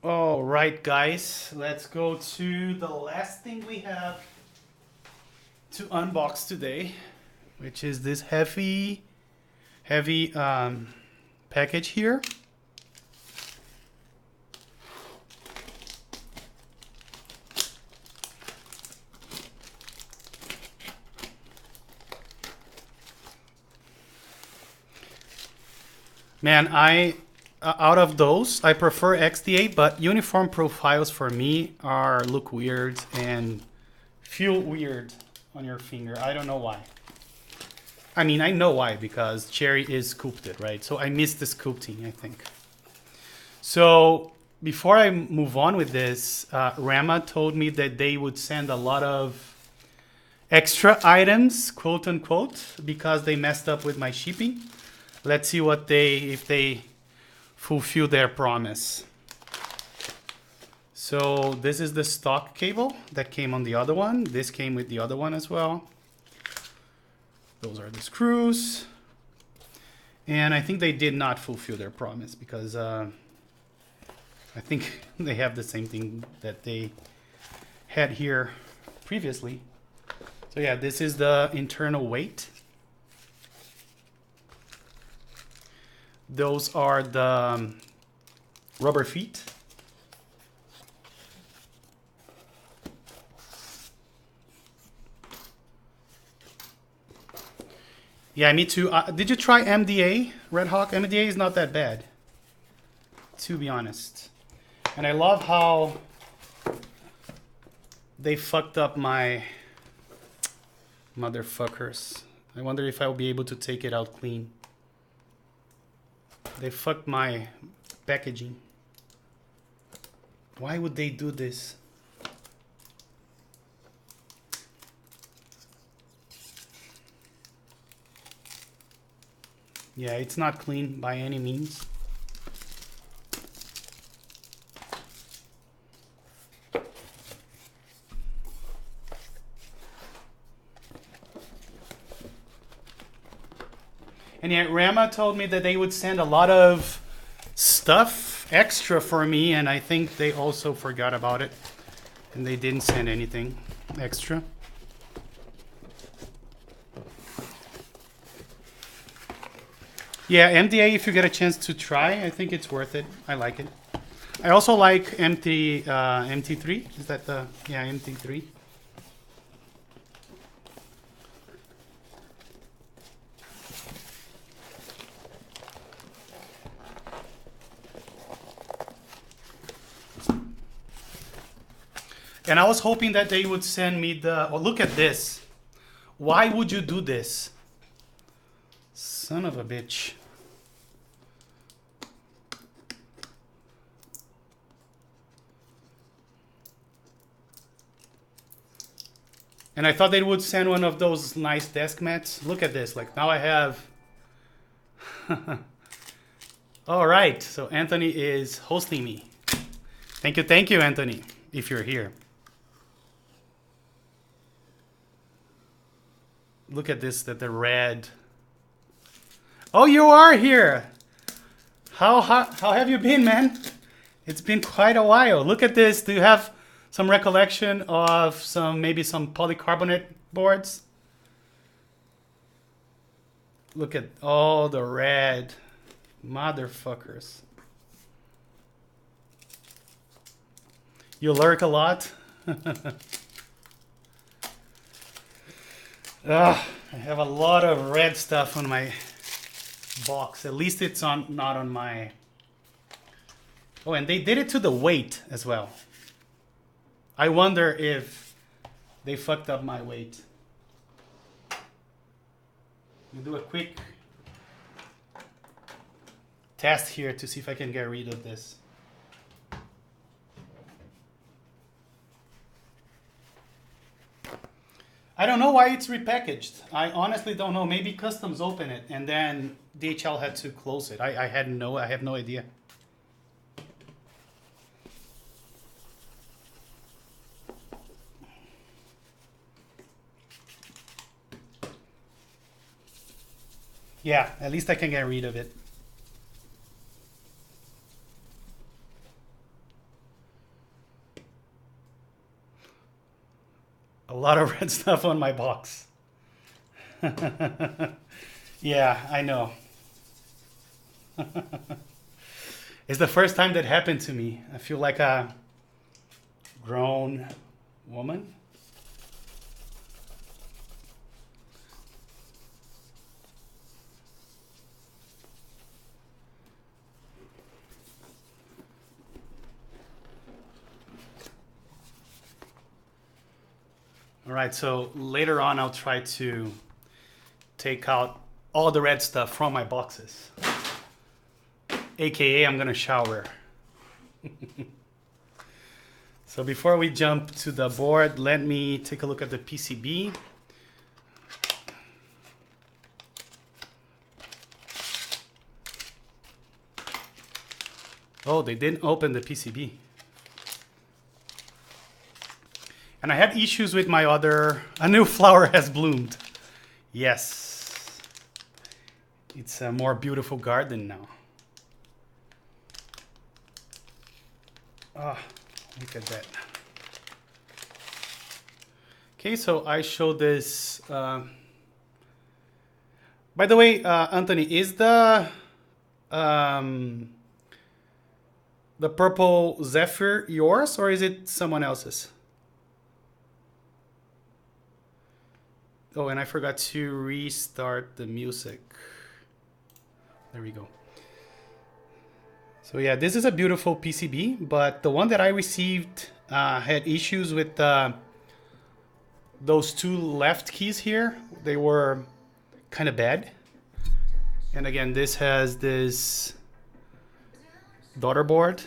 All right, guys, let's go to the last thing we have to unbox today, which is this heavy package here. Man, I out of those, I prefer XDA, but uniform profiles for me are look weird and feel weird on your finger. I don't know why. I mean, I know why, because cherry is sculpted, right? So I miss the sculpting, I think. So before I move on with this, Rama told me that they would send a lot of extra items, quote unquote, because they messed up with my shipping. Let's see if they fulfill their promise. So this is the stock cable that came on the other one. This came with the other one as well. Those are the screws. And I think they did not fulfill their promise because I think they have the same thing that they had here previously. So yeah, this is the internal weight. Those are the rubber feet. Yeah, me too. Did you try MDA, Red Hawk? MDA is not that bad, to be honest. And I love how they fucked up my motherfuckers. I wonder if I'll be able to take it out clean. They fucked my packaging. Why would they do this? Yeah, it's not clean by any means. And yet Rama told me that they would send a lot of stuff extra for me, and I think they also forgot about it. And they didn't send anything extra. Yeah, MDA, if you get a chance to try, I think it's worth it. I like it. I also like MT3. Is that the, yeah, MT3. And I was hoping that they would send me the, oh, look at this. Why would you do this? Son of a bitch. And I thought they would send one of those nice desk mats. Look at this. Like, now I have... All right. So Anthony is hosting me. Thank you, Anthony, if you're here. Look at this, that the red. Oh, you are here. How have you been, man? It's been quite a while. Look at this. Do you have some recollection of maybe some polycarbonate boards? Look at all the red. Motherfuckers. You lurk a lot? I have a lot of red stuff on my box. At least it's not on my... Oh, and they did it to the weight as well. I wonder if they fucked up my weight. We'll do a quick test here to see if I can get rid of this. I don't know why it's repackaged. I honestly don't know. Maybe customs open it and then DHL had to close it. I have no idea. Yeah, at least I can get rid of it. A lot of red stuff on my box. Yeah, I know. It's the first time that happened to me. I feel like a grown woman. All right, so later on I'll try to take out all the red stuff from my boxes. AKA I'm gonna shower. So before we jump to the board, let me take a look at the PCB. Oh, they didn't open the PCB. And I had issues with my other... A new flower has bloomed. Yes. It's a more beautiful garden now. Ah, look at that. Okay, so I showed this... by the way, Anthony, is the purple Zephyr yours or is it someone else's? Oh, and I forgot to restart the music. There we go. So yeah, this is a beautiful PCB, but the one that I received had issues with those two left keys here. They were kind of bad. And again, this has this daughter board.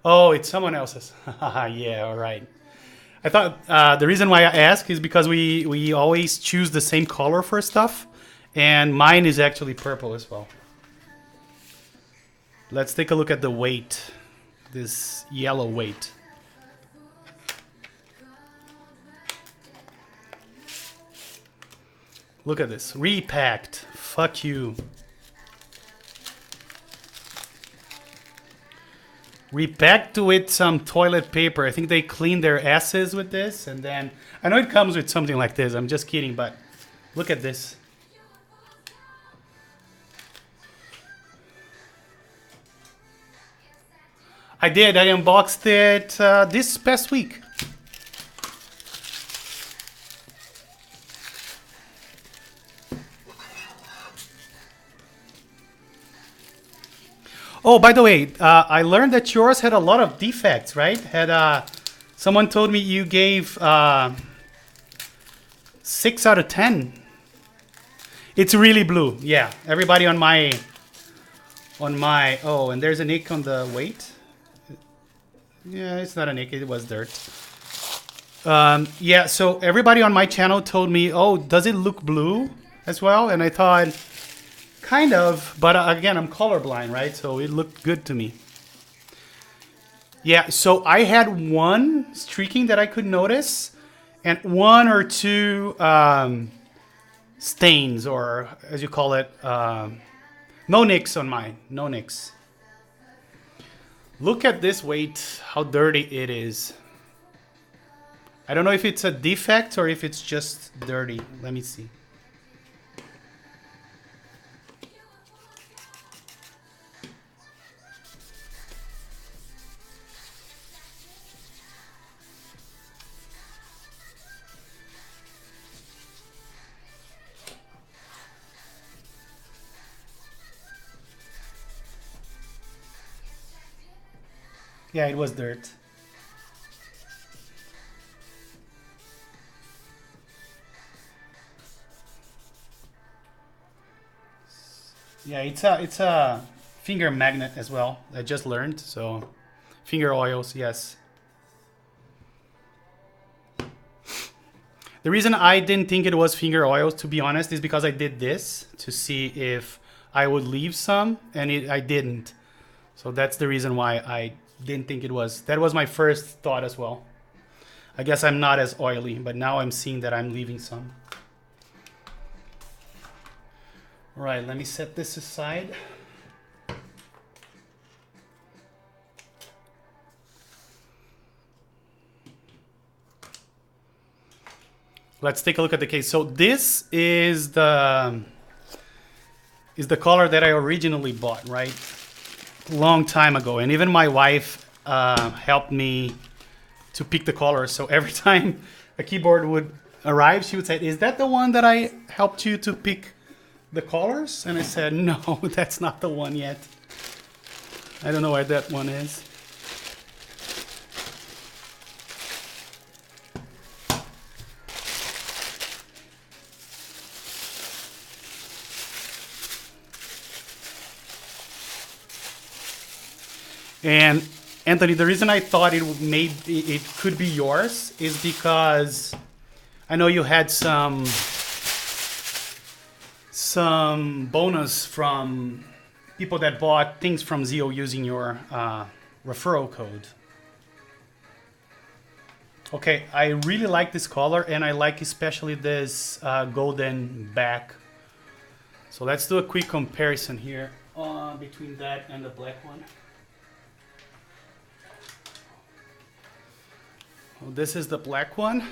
Oh, it's someone else's. Yeah, all right. I thought the reason why I ask is because we always choose the same color for stuff, and mine is actually purple as well. Let's take a look at the weight, this yellow weight. Look at this, repacked, fuck you. Repacked with some toilet paper. I think they cleaned their asses with this, and then I know it comes with something like this. I'm just kidding, but look at this. I did. I unboxed it this past week. Oh, by the way, I learned that yours had a lot of defects, right? Someone told me you gave 6 out of 10. It's really blue. Yeah, everybody on my. Oh, and there's a nick on the weight. Yeah, it's not a nick. It was dirt. Yeah, so everybody on my channel told me, oh, does it look blue as well? And I thought, kind of, but again, I'm colorblind, right? So it looked good to me. Yeah, so I had one streaking that I could notice, and 1 or 2 stains, or as you call it, no nicks on mine, no nicks. Look at this weight, how dirty it is. I don't know if it's a defect or if it's just dirty. Let me see. Yeah, it was dirt. Yeah, it's a finger magnet as well. I just learned, so finger oils, yes. The reason I didn't think it was finger oils, to be honest, is because I did this to see if I would leave some, and I didn't. So that's the reason why I didn't think it was. That was my first thought as well. I guess I'm not as oily, but now I'm seeing that I'm leaving some. All right, let me set this aside. let's take a look at the case. So this is the color that I originally bought, right? Long time ago. And even my wife helped me to pick the color. So every time a keyboard would arrive, she would say, "Is that the one that I helped you to pick the colors?" And I said, "No, that's not the one yet. I don't know where that one is." And Anthony, the reason I thought it could be yours is because I know you had some bonus from people that bought things from Zio using your referral code. Okay, I really like this color, and I like especially this golden back. So let's do a quick comparison here between that and the black one. Well, this is the black one.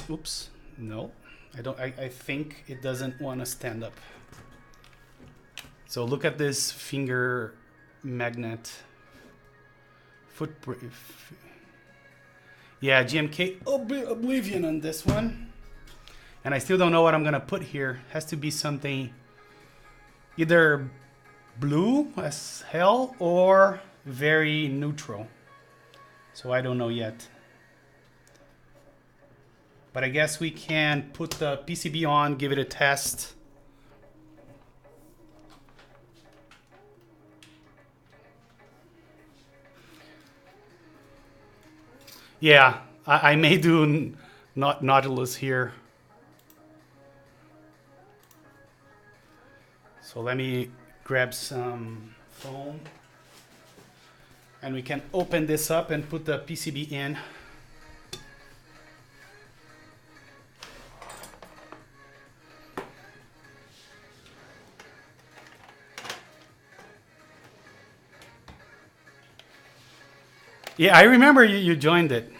Oops, no, I don't. I think it doesn't want to stand up. So look at this finger magnet footprint. Yeah, GMK Oblivion on this one. And I still don't know what I'm gonna put here. Has to be something either blue as hell or very neutral. So I don't know yet. But I guess we can put the PCB on, give it a test. Yeah, I may do not Nautilus here. So let me grab some foam. And we can open this up and put the PCB in. Yeah, I remember you joined it.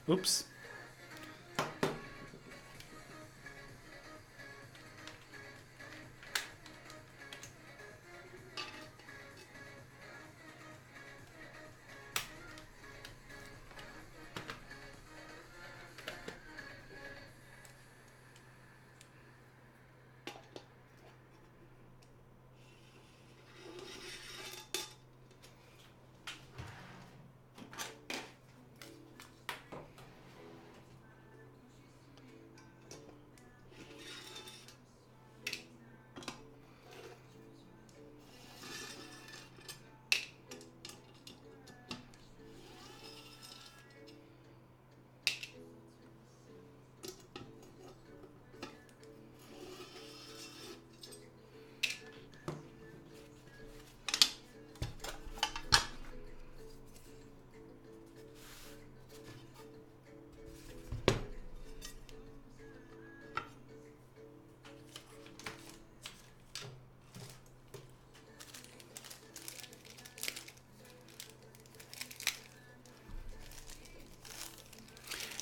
Oops.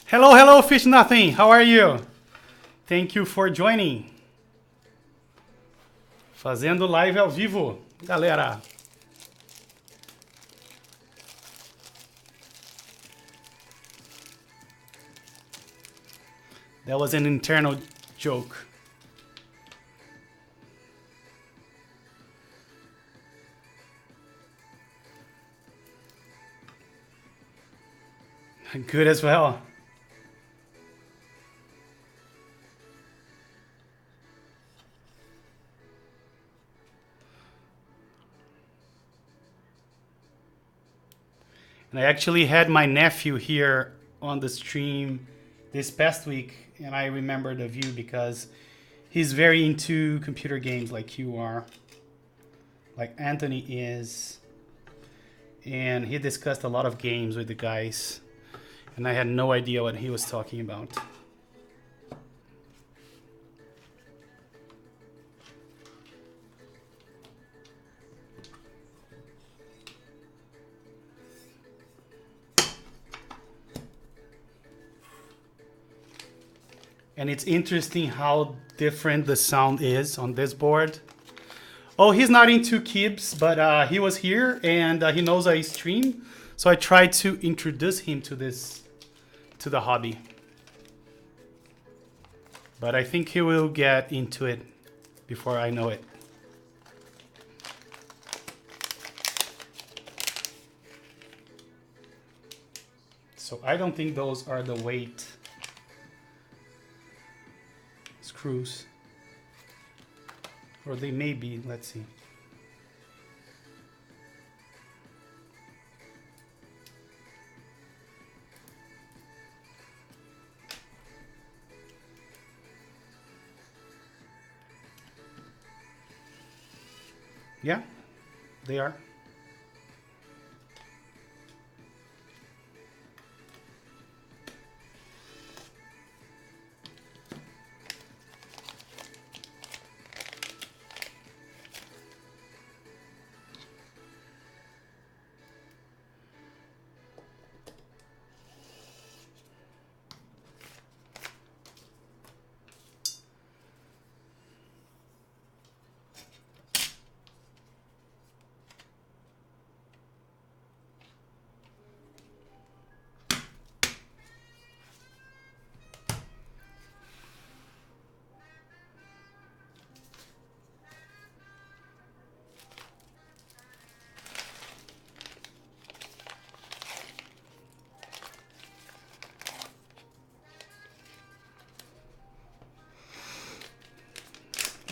Hello, hello, Fish Nothing. How are you? Thank you for joining. Fazendo live ao vivo, galera. That was an internal joke. Good as well. And I actually had my nephew here on the stream this past week, and I remember the view because he's very into computer games like you are, like Anthony is, and he discussed a lot of games with the guys. And I had no idea what he was talking about. And it's interesting how different the sound is on this board. Oh, he's not into kibs, but he was here and he knows I stream. So I tried to introduce him to the hobby. But I think he will get into it before I know it. So I don't think those are the weight screws. Or they may be, let's see. Yeah, they are.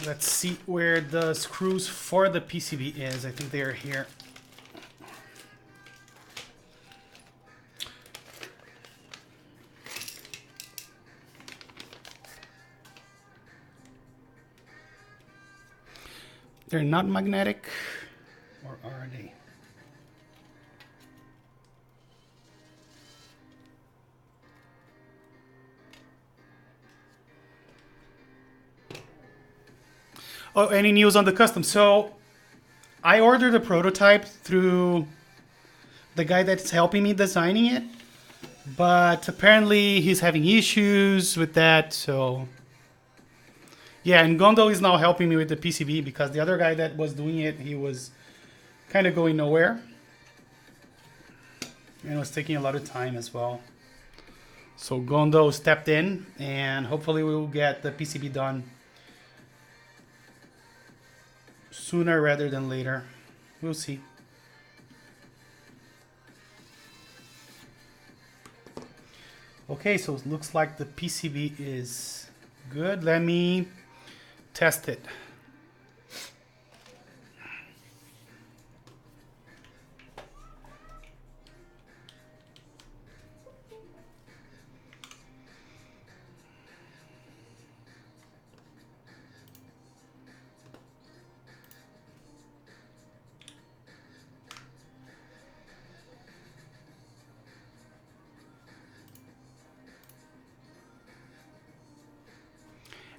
Let's see where the screws for the PCB is. I think they are here. They're not magnetic, or are they? Oh, any news on the custom? So I ordered a prototype through the guy that's helping me designing it, but apparently he's having issues with that. So yeah, and Gondo is now helping me with the PCB because the other guy that was doing it, he was kind of going nowhere. And it was taking a lot of time as well. So Gondo stepped in and hopefully we will get the PCB done sooner rather than later. We'll see. Okay, so it looks like the PCB is good. Let me test it.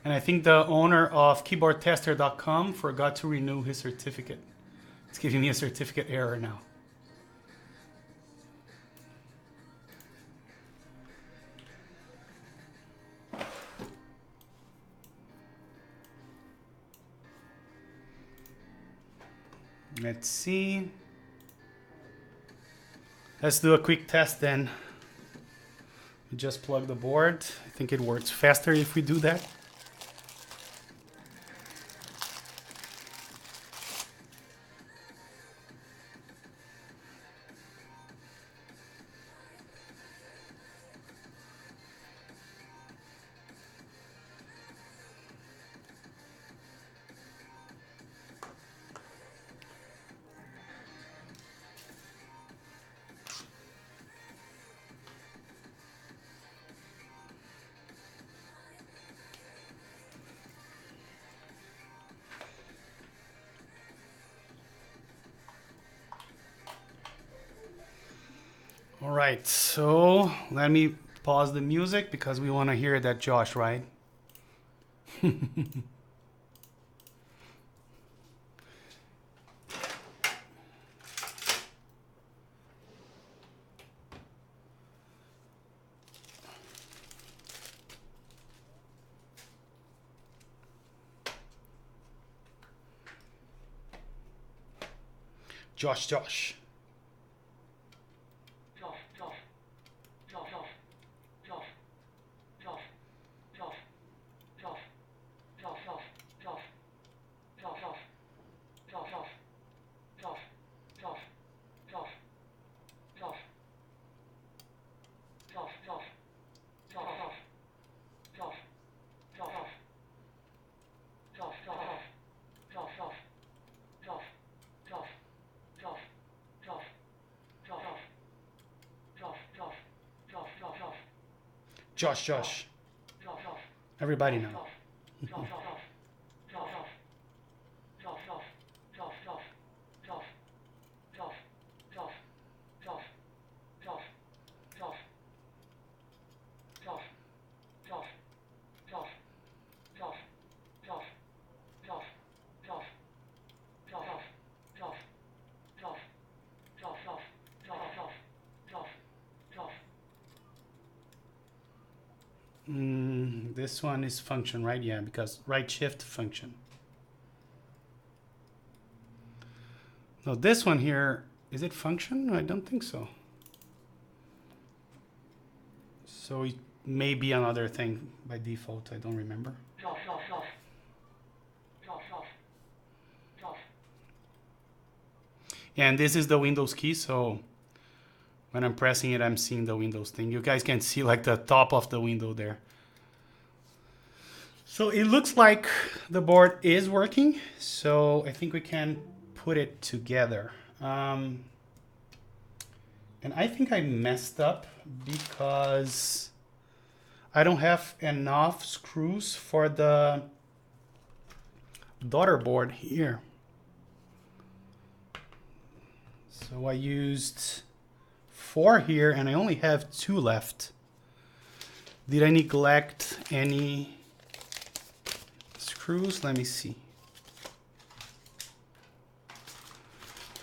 And I think the owner of keyboardtester.com forgot to renew his certificate. It's giving me a certificate error now. Let's see. Let's do a quick test then. We just plug the board. I think it works faster if we do that. All right, so let me pause the music because we want to hear that Josh, right? Josh. Josh. Everybody now. This one is function, right? Yeah, because right shift function. No, this one here, is it function? I don't think so. So it may be another thing by default. I don't remember. Yeah, and this is the Windows key, so when I'm pressing it, I'm seeing the Windows thing. You guys can see like the top of the window there. So it looks like the board is working. So I think we can put it together. And I think I messed up because I don't have enough screws for the daughter board here. So I used 4 here and I only have 2 left. Did I neglect any screws? Let me see.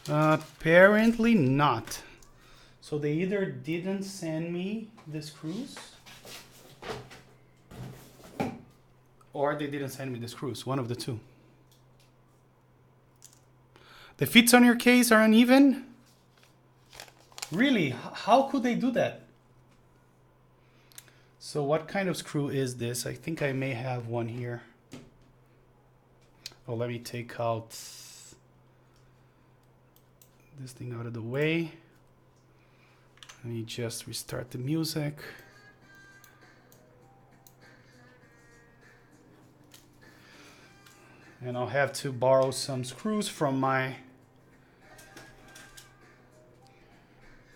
Apparently not. So they either didn't send me the screws or they didn't send me the screws. One of the two. The fits on your case are uneven? Really? How could they do that? So what kind of screw is this? I think I may have one here. Oh, let me take out this thing out of the way. Let me just restart the music. And I'll have to borrow some screws from my...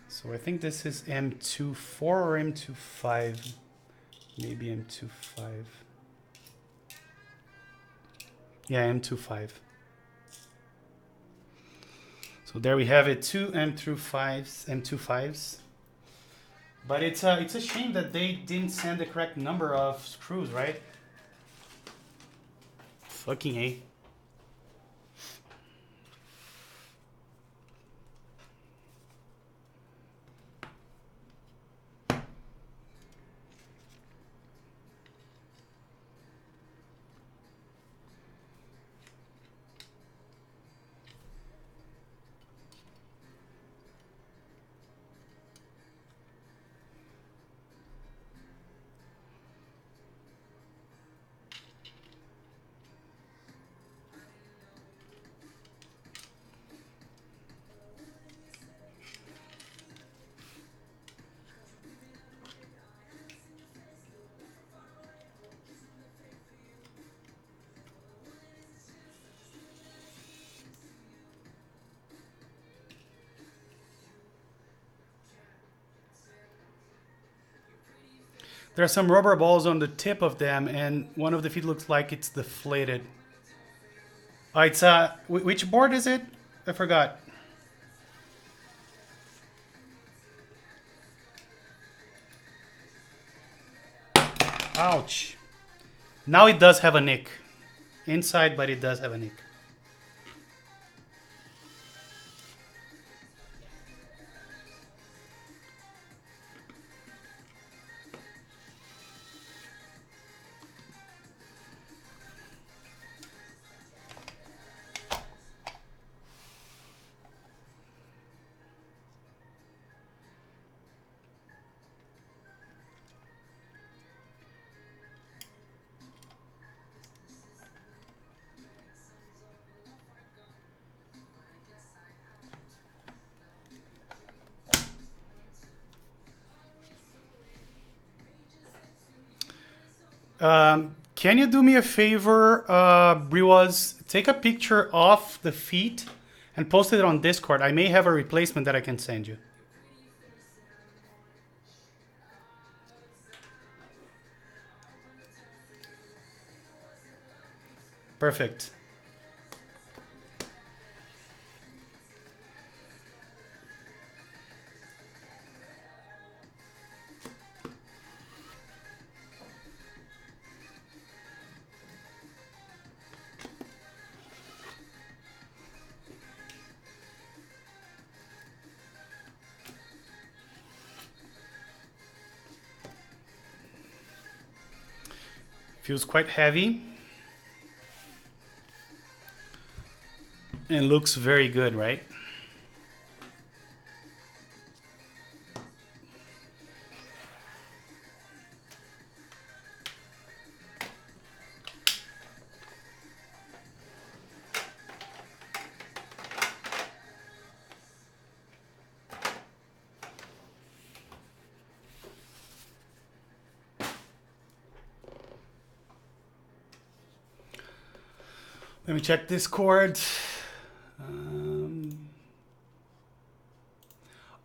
So I think this is M24 or M25. Maybe M25. Yeah, M25. So there we have it, 2 M25s. But it's a shame that they didn't send the correct number of screws, right? Fucking A. There are some rubber balls on the tip of them, and one of the feet looks like it's deflated. Oh, it's which board is it? I forgot. Ouch. Now it does have a nick. Inside, but it does have a nick. Can you do me a favor, Briwas? Take a picture of the feet and post it on Discord. I may have a replacement that I can send you. Perfect. Feels quite heavy. And looks very good, right? Let me check Discord.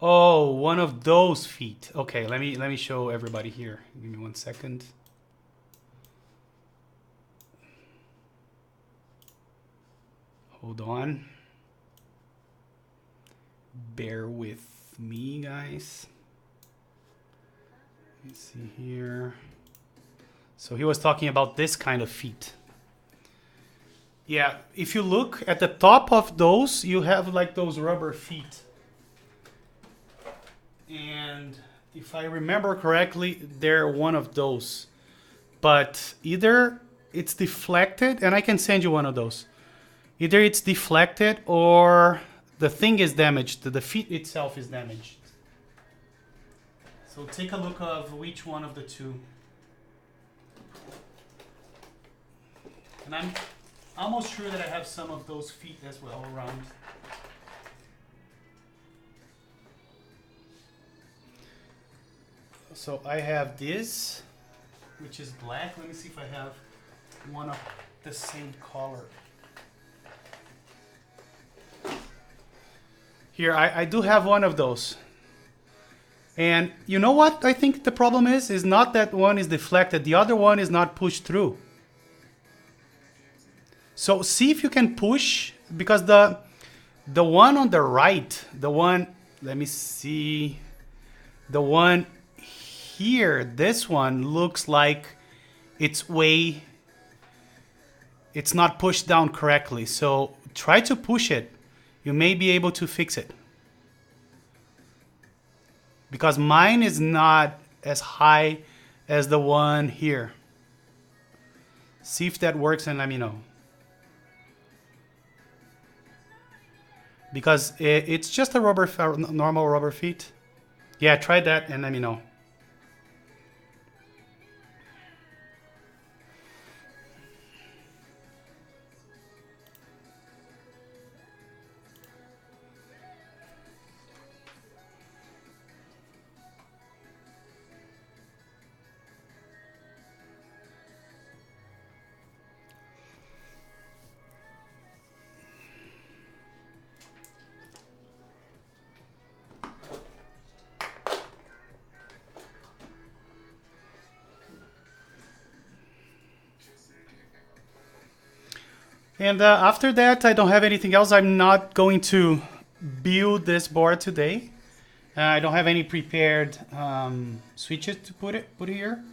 Oh, one of those feet. Okay, let me show everybody here. Give me 1 second. Hold on. Bear with me, guys. Let's see here. So he was talking about this kind of feet. Yeah, if you look at the top of those, you have like those rubber feet. And if I remember correctly, they're one of those. But either it's deflected, and I can send you one of those. Either it's deflected or the thing is damaged. The feet itself is damaged. So take a look of which one of the two. And I'm almost sure that I have some of those feet as well around. So I have this, which is black. Let me see if I have one of the same color. Here, I do have one of those. And you know what I think the problem is not that one is deflected. The other one is not pushed through. So see if you can push, because the one on the right, the one, let me see, the one here, this one looks like it's not pushed down correctly. So try to push it. You may be able to fix it. Because mine is not as high as the one here. See if that works and let me know. Because it's just a normal rubber feet. Yeah, try that and let me know. And after that, I don't have anything else. I'm not going to build this board today. I don't have any prepared switches to put here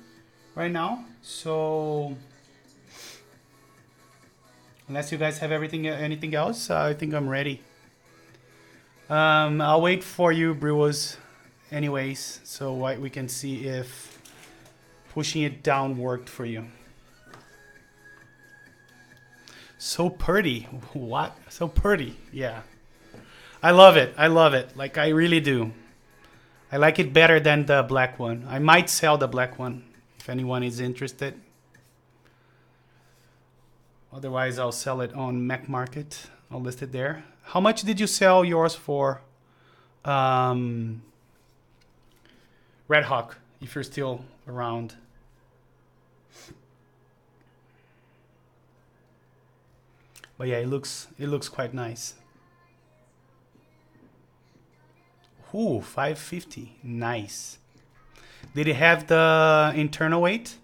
right now. So unless you guys have anything else, I think I'm ready. I'll wait for you, brewers, anyways, so we can see if pushing it down worked for you. So pretty. What? So pretty. Yeah. I love it. I love it. Like, I really do. I like it better than the black one. I might sell the black one if anyone is interested. Otherwise, I'll sell it on Mac Market. I'll list it there. How much did you sell yours for? Red Hawk, if you're still around. But yeah, it looks quite nice. Ooh, 550. Nice. Did it have the internal weight?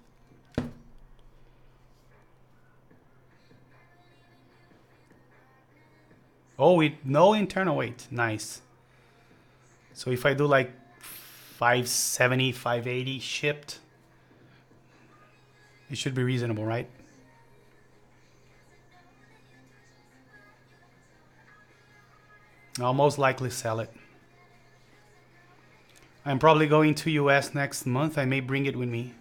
Oh, no internal weight. Nice. So if I do like 570, 580 shipped, it should be reasonable, right? I'll most likely sell it. I'm probably going to US next month. I may bring it with me.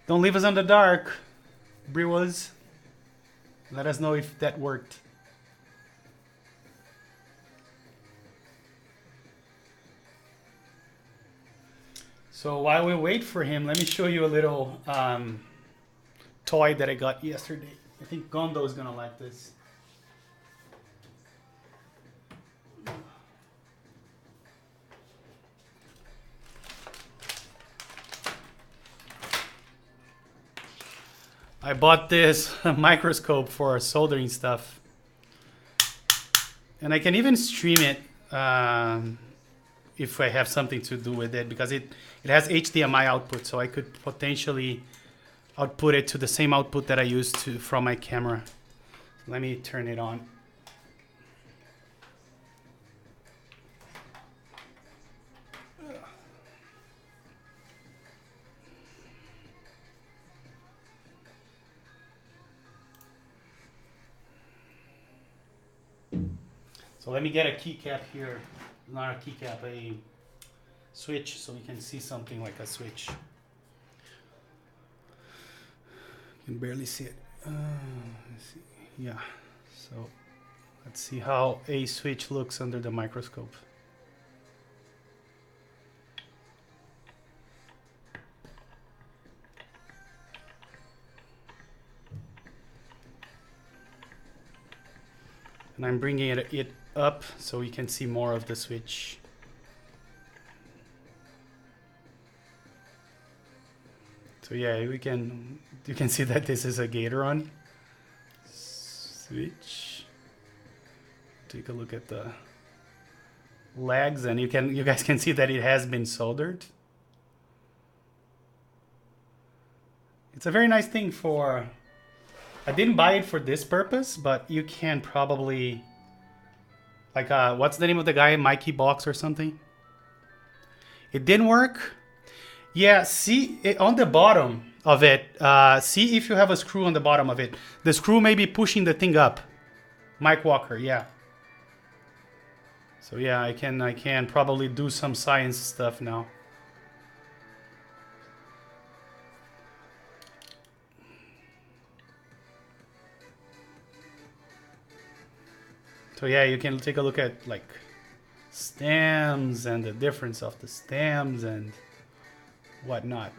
Don't leave us in the dark, brewers. Let us know if that worked. So while we wait for him, let me show you a little toy that I got yesterday. I think Gondo is gonna like this. I bought this microscope for soldering stuff. And I can even stream it if I have something to do with it, because it has HDMI output, so I could potentially output it to the same output that I use from my camera. Let me turn it on. So let me get a keycap here. Not a keycap, a switch, so we can see something like a switch. You can barely see it. Let's see. Yeah. So let's see how a switch looks under the microscope. And I'm bringing it up so we can see more of the switch. So yeah, you can see that this is a Gatoron switch. Take a look at the legs, and you guys can see that it has been soldered. It's a very nice thing for. I didn't buy it for this purpose, but you can probably, like, what's the name of the guy? Mikey Box or something? It didn't work. Yeah, see it on the bottom of it. See if you have a screw on the bottom of it. The screw may be pushing the thing up. Mike Walker, yeah. So yeah, I can probably do some science stuff now. So yeah, you can take a look at like stems and the difference of the stems and whatnot.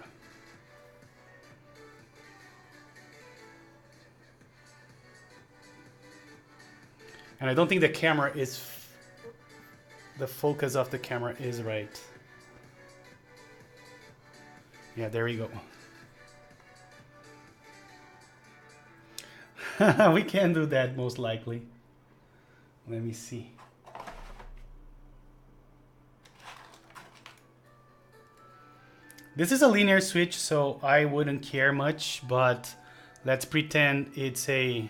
And I don't think the camera is, the focus of the camera is right. Yeah, there we go. We can do that most likely. Let me see. This is a linear switch, so I wouldn't care much, but Let's pretend it's a,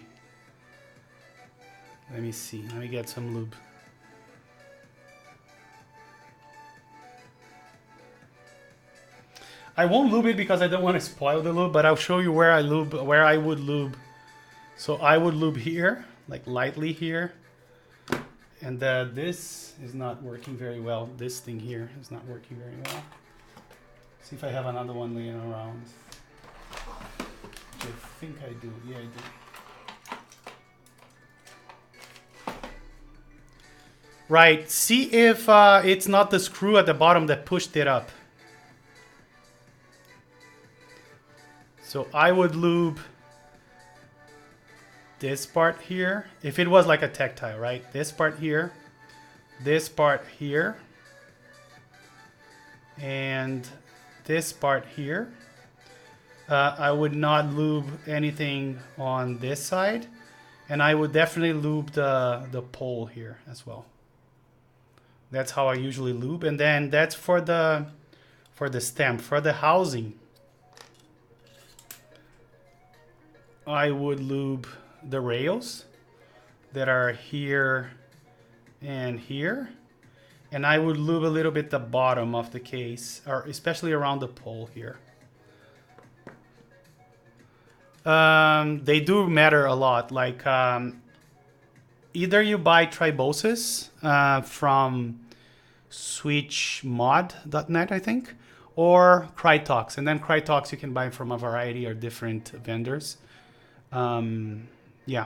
let me see, let me get some lube. I won't lube it because I don't want to spoil the lube, but I'll show you where I would lube. So I would lube here, like lightly here. And this is not working very well. This thing here is not working very well. See if I have another one laying around. Which I think I do. Yeah, I do. Right. See if it's not the screw at the bottom that pushed it up. So I would lube this part here. If it was like a tactile, right? This part here, and this part here. I would not lube anything on this side, and I would definitely lube the pole here as well. That's how I usually lube, and then that's for the stem. For the housing, I would lube the rails that are here and here, and I would lube a little bit the bottom of the case, or especially around the pole here. They do matter a lot. Like either you buy Tribosis from switchmod.net, I think, or Krytox, and then Krytox you can buy from a variety of different vendors. Yeah.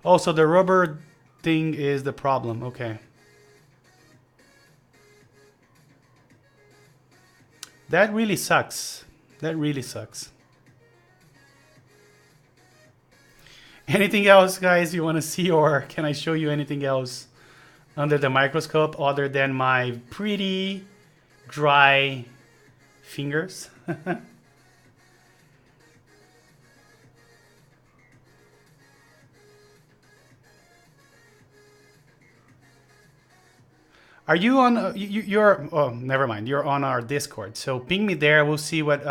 Oh, so the rubber thing is the problem. Okay. That really sucks. That really sucks. Anything else, guys, you want to see, or can I show you anything else under the microscope other than my pretty dry fingers? Are you on? You're. Oh, never mind. You're on our Discord. So ping me there. We'll see what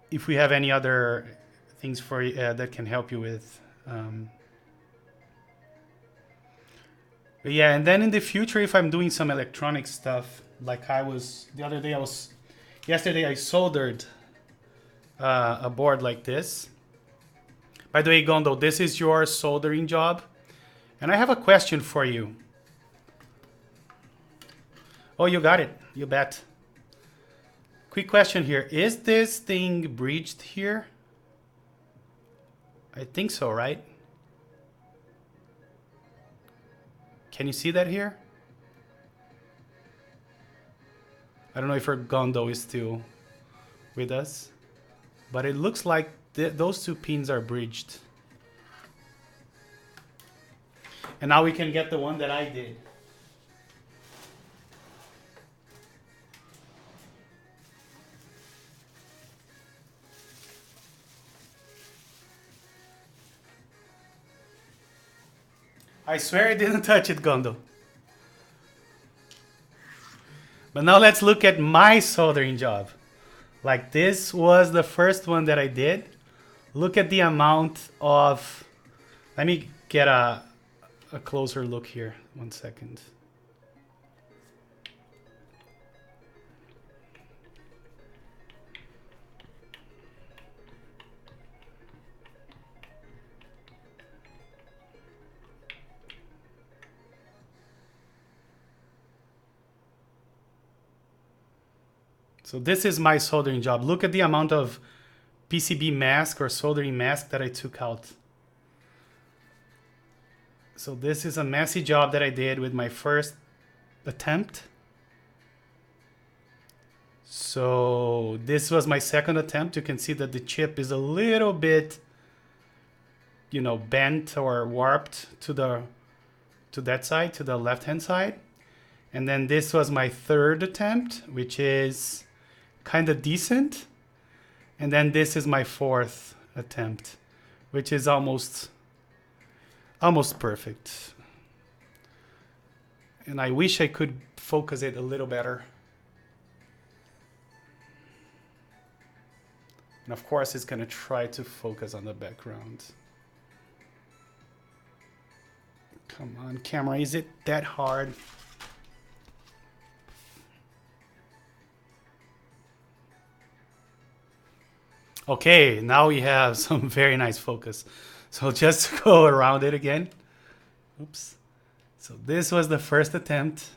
if we have any other things for that can help you with. But yeah, and then in the future, if I'm doing some electronic stuff, like I was the other day, yesterday I soldered a board like this. By the way, Gondo, this is your soldering job, and I have a question for you. Oh, you got it. You bet. Quick question here. Is this thing breached here? I think so, right? Can you see that here? I don't know if our Gondo is still with us, but it looks like those two pins are breached. And now we can get the one that I did. I swear I didn't touch it, Gondo. But now let's look at my soldering job. Like this was the first one that I did. Look at the amount of... Let me get a closer look here. 1 second. So this is my soldering job. Look at the amount of PCB mask or soldering mask that I took out. So this is a messy job that I did with my first attempt. So this was my second attempt. You can see that the chip is a little bit, you know, bent or warped to that side, to the left-hand side. And then this was my third attempt, which is kind of decent. And then this is my fourth attempt, which is almost perfect. And I wish I could focus it a little better. And of course, it's going to try to focus on the background. Come on, camera, is it that hard? Okay, now we have some very nice focus. So just to go around it again. Oops. So this was the first attempt.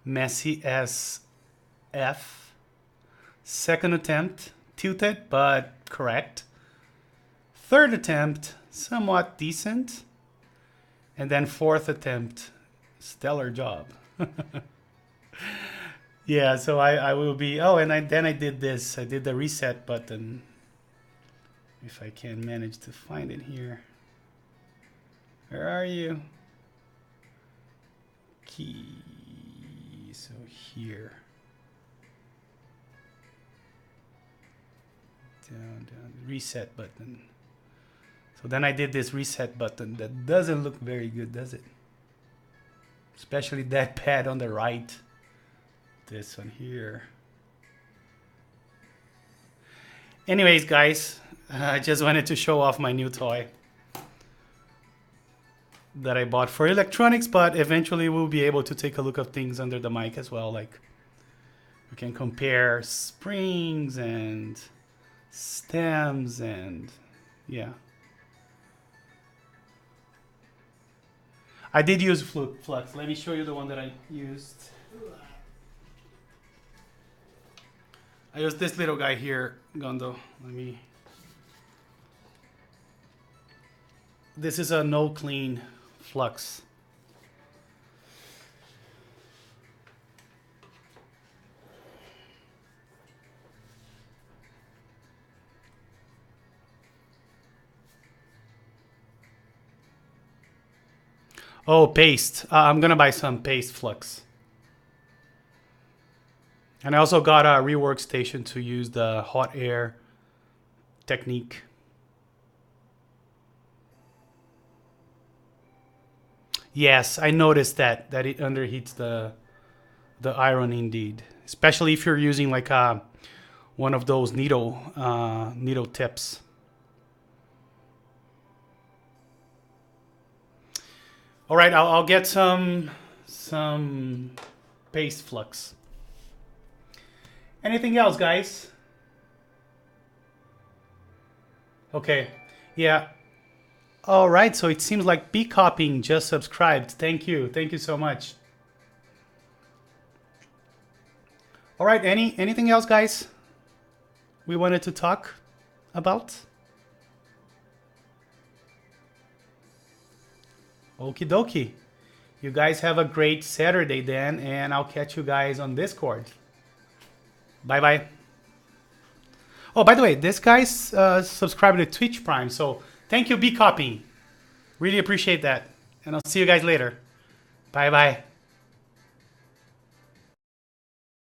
Messy as F. Second attempt, tilted but correct. Third attempt, somewhat decent. And then fourth attempt, stellar job. Yeah, so I will be, oh, and then I did this. I did the reset button. If I can manage to find it here. Where are you? Key, so here. Down, reset button. So then I did this reset button that doesn't look very good, does it? Especially that pad on the right. This one here. Anyways, guys, I just wanted to show off my new toy that I bought for electronics, but eventually we'll be able to take a look at things under the mic as well. Like we can compare springs and stems and yeah. I did use flux. Let me show you the one that I used. I used this little guy here, Gondo. This is a no clean flux. Oh, paste. I'm gonna buy some paste flux. And I also got a rework station to use the hot air technique. Yes, I noticed that it underheats the iron indeed, especially if you're using like one of those needle tips. All right, I'll get some paste flux. Anything else, guys? Okay, yeah. All right, so it seems like B Copying just subscribed. Thank you so much. All right, anything else, guys? We wanted to talk about? Okie dokie. You guys have a great Saturday then, and I'll catch you guys on Discord. Bye-bye. Oh, by the way, this guy's subscribed to Twitch Prime, so thank you, B Copying. Really appreciate that. And I'll see you guys later. Bye-bye.